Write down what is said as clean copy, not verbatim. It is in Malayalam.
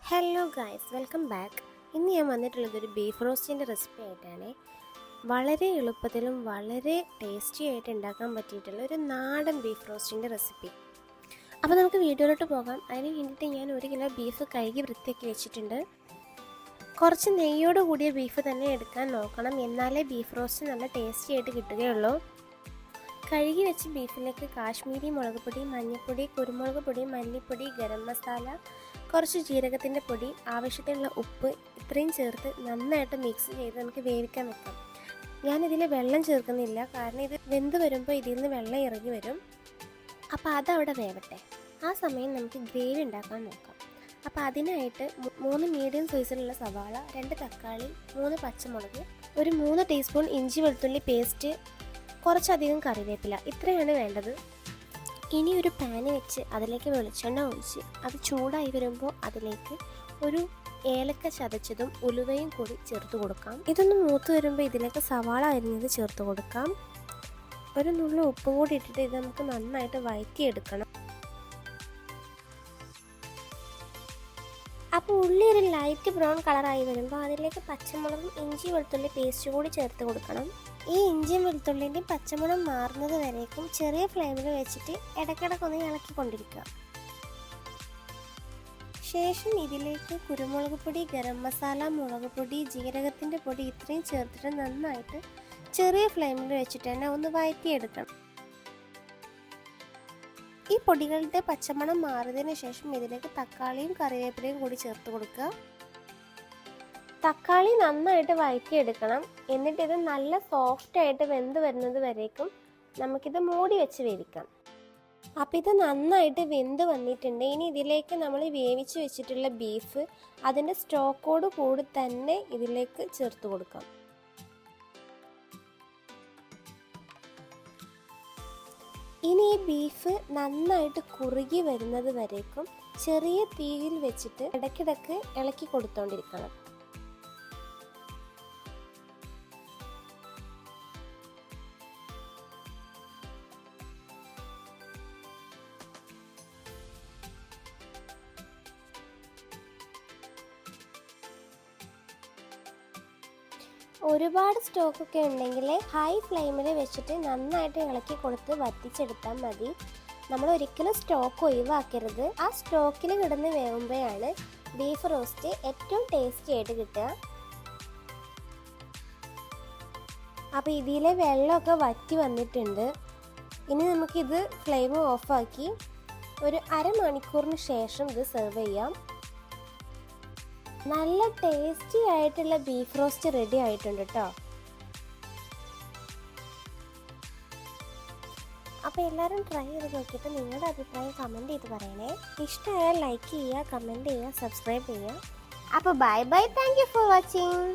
Hello guys, welcome back. ഇന്ന് ഞാൻ വന്നിട്ടുള്ളത് ഒരു ബീഫ് റോസ്റ്റിൻ്റെ റെസിപ്പി ആയിട്ടാണ്. വളരെ എളുപ്പത്തിലും വളരെ ടേസ്റ്റി ആയിട്ട് ഉണ്ടാക്കാൻ പറ്റിയിട്ടുള്ള ഒരു നാടൻ ബീഫ് റോസ്റ്റിൻ്റെ റെസിപ്പി. അപ്പോൾ നമുക്ക് വീഡിയോയിലോട്ട് പോകാം. അതിന് വേണ്ടിയിട്ട് ഞാൻ 1 കിലോ ബീഫ് കഴുകി വൃത്തിയാക്കി വെച്ചിട്ടുണ്ട്. കുറച്ച് നെയ്യോട് കൂടിയ ബീഫ് തന്നെ എടുക്കാൻ നോക്കണം, എന്നാലേ ബീഫ് റോസ്റ്റ് നല്ല ടേസ്റ്റി ആയിട്ട് കിട്ടുകയുള്ളൂ. കഴുകി വെച്ച ബീഫിലേക്ക് കാശ്മീരി മുളക് പൊടി, മഞ്ഞൾപ്പൊടി, കുരുമുളക് പൊടി, മല്ലിപ്പൊടി, ഗരം മസാല, കുറച്ച് ജീരകത്തിൻ്റെ പൊടി, ആവശ്യത്തിനുള്ള ഉപ്പ് ഇത്രയും ചേർത്ത് നന്നായിട്ട് മിക്സ് ചെയ്ത് നമുക്ക് വേവിക്കാൻ വെക്കാം. ഞാനിതിൽ വെള്ളം ചേർക്കുന്നില്ല, കാരണം ഇത് വെന്ത് വരുമ്പോൾ ഇതിൽ നിന്ന് വെള്ളം ഇറങ്ങി വരും. അപ്പോൾ അതവിടെ വേവട്ടെ. ആ സമയം നമുക്ക് ഗ്രേവി ഉണ്ടാക്കാൻ നോക്കാം. അപ്പോൾ അതിനായിട്ട് 3 മീഡിയം സൈസിലുള്ള സവാള, 2 തക്കാളി, 3 പച്ചമുളക്, ഒരു 3 ടീസ്പൂൺ ഇഞ്ചി വെളുത്തുള്ളി പേസ്റ്റ്, കുറച്ചധികം കറിവേപ്പില, ഇത്രയാണ് വേണ്ടത്. ഇനി ഒരു പാന് വെച്ച് അതിലേക്ക് വെളിച്ചെണ്ണ ഒഴിച്ച് അത് ചൂടായി വരുമ്പോൾ അതിലേക്ക് ഒരു ഏലക്ക ചതച്ചതും ഉലുവയും കൂടി ചേർത്ത് കൊടുക്കാം. ഇതൊന്ന് മൂത്ത് വരുമ്പോൾ ഇതിലേക്ക് സവാള അരിഞ്ഞത് ചേർത്ത് കൊടുക്കാം. ഒരു നുള്ളു ഉപ്പും കൂടി ഇട്ടിട്ട് ഇത് നമുക്ക് നന്നായിട്ട് വഴറ്റിയെടുക്കണം. അപ്പോൾ ഉള്ളി ഒരു ലൈറ്റ് ബ്രൗൺ കളറായി വരുമ്പോൾ അതിലേക്ക് പച്ചമുളകും ഇഞ്ചി വെളുത്തുള്ളി പേസ്റ്റ് കൂടി ചേർത്ത് കൊടുക്കണം. ഈ ഇഞ്ചിയും വെളുത്തുള്ളിൻ്റെയും പച്ചമുളക് മാറുന്നത് വരേക്കും ചെറിയ ഫ്ലെയിമിൽ വെച്ചിട്ട് ഇടയ്ക്കിടയ്ക്കൊന്ന് ഇളക്കിക്കൊണ്ടിരിക്കുക. ശേഷം ഇതിലേക്ക് കുരുമുളക് പൊടി, ഗരം മസാല, മുളക് പൊടി, ജീരകത്തിൻ്റെ പൊടി ഇത്രയും ചേർത്തിട്ട് നന്നായിട്ട് ചെറിയ ഫ്ലെയിമിൽ വെച്ചിട്ട് തന്നെ ഒന്ന് വഴറ്റിയെടുക്കണം. ഈ പൊടികളുടെ പച്ചമണം മാറിയതിന് ശേഷം ഇതിലേക്ക് തക്കാളിയും കറിവേപ്പിലയും കൂടി ചേർത്ത് കൊടുക്കുക. തക്കാളി നന്നായിട്ട് വഴറ്റിയെടുക്കണം. എന്നിട്ട് ഇത് നല്ല സോഫ്റ്റായിട്ട് വെന്ത് വരുന്നത് വരേക്കും നമുക്കിത് മൂടി വെച്ച് വേവിക്കാം. അപ്പോൾ ഇത് നന്നായിട്ട് വെന്ത് വന്നിട്ടുണ്ട്. ഇനി ഇതിലേക്ക് നമ്മൾ വേവിച്ച് വെച്ചിട്ടുള്ള ബീഫ് അതിൻ്റെ സ്റ്റോക്കോട് കൂടി തന്നെ ഇതിലേക്ക് ചേർത്ത് കൊടുക്കാം. ഇനി ഈ ബീഫ് നന്നായിട്ട് കുറുകി വരുന്നത് വരേക്കും ചെറിയ തീയിൽ വെച്ചിട്ട് ഇടയ്ക്കിടയ്ക്ക് ഇളക്കി കൊടുത്തോണ്ടിരിക്കണം. ഒരുപാട് സ്റ്റോക്കൊക്കെ ഉണ്ടെങ്കിൽ ഹൈ ഫ്ലെയിമിൽ വെച്ചിട്ട് നന്നായിട്ട് ഇളക്കി കൊടുത്ത് വറ്റിച്ചെടുത്താൽ മതി. നമ്മൾ ഒരിക്കലും സ്റ്റോക്ക് ഒഴിവാക്കരുത്. ആ സ്റ്റോക്കിൽ കിടന്ന് വേകുമ്പോഴാണ് ബീഫ് റോസ്റ്റ് ഏറ്റവും ടേസ്റ്റി ആയിട്ട് കിട്ടുക. അപ്പോൾ ഇതിലെ വെള്ളമൊക്കെ വറ്റി വന്നിട്ടുണ്ട്. ഇനി നമുക്കിത് ഫ്ലെയിം ഓഫാക്കി ഒരു അരമണിക്കൂറിന് ശേഷം ഇത് സെർവ് ചെയ്യാം. നല്ല ടേസ്റ്റി ആയിട്ടുള്ള ബീഫ് റോസ്റ്റ് റെഡി ആയിട്ടുണ്ട് കേട്ടോ. അപ്പോൾ എല്ലാവരും ട്രൈ ചെയ്ത് നോക്കിയിട്ട് നിങ്ങളുടെ അഭിപ്രായം കമൻറ്റ് ചെയ്ത് പറയണേ. ഇഷ്ടമായാൽ ലൈക്ക് ചെയ്യുക, കമൻറ്റ് ചെയ്യുക, സബ്സ്ക്രൈബ് ചെയ്യുക. അപ്പോൾ bye bye, thank you for watching.